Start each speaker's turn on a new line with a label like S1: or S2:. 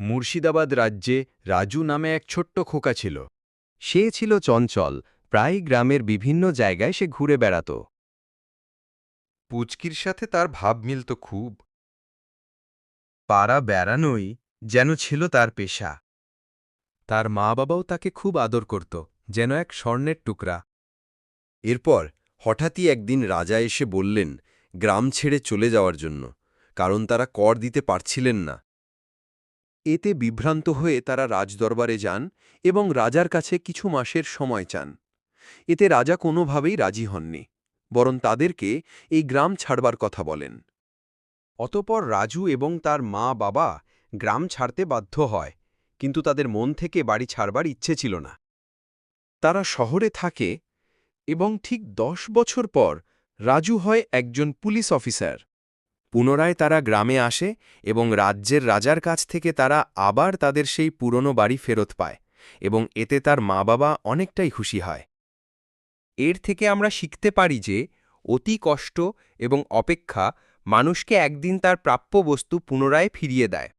S1: মুর্শিদাবাদ রাজ্যে রাজু নামে এক ছোট্ট খোকা ছিল।
S2: সে ছিল চঞ্চল, প্রায় গ্রামের বিভিন্ন জায়গায় সে ঘুরে বেড়াত।
S3: পুচকির সাথে তার ভাব মিলত খুব।
S2: পাড়া বেড়ানোই যেন ছিল তার পেশা।
S4: তার মা বাবাও তাকে খুব আদর করত, যেন এক স্বর্ণের টুকরা।
S5: এরপর হঠাৎই একদিন রাজা এসে বললেন গ্রাম ছেড়ে চলে যাওয়ার জন্য, কারণ তারা কর দিতে পারছিলেন না। এতে বিভ্রান্ত হয়ে তারা রাজদরবারে যান এবং রাজার কাছে কিছু মাসের সময় চান। এতে রাজা কোনোভাবেই রাজি হননি, বরং তাদেরকে এই গ্রাম ছাড়বার কথা বলেন। অতপর রাজু এবং তার মা বাবা গ্রাম ছাড়তে বাধ্য হয়, কিন্তু তাদের মন থেকে বাড়ি ছাড়বার ইচ্ছে ছিল না। তারা শহরে থাকে এবং ঠিক 10 বছর পর রাজু হয় একজন পুলিশ অফিসার। পুনরায় তারা গ্রামে আসে এবং রাজ্যের রাজার কাছ থেকে তারা আবার তাদের সেই পুরনো বাড়ি ফেরত পায়, এবং এতে তার মা বাবা অনেকটাই খুশি হয়।
S2: এর থেকে আমরা শিখতে পারি যে অতি কষ্ট এবং অপেক্ষা মানুষকে একদিন তার প্রাপ্য বস্তু পুনরায় ফিরিয়ে দেয়।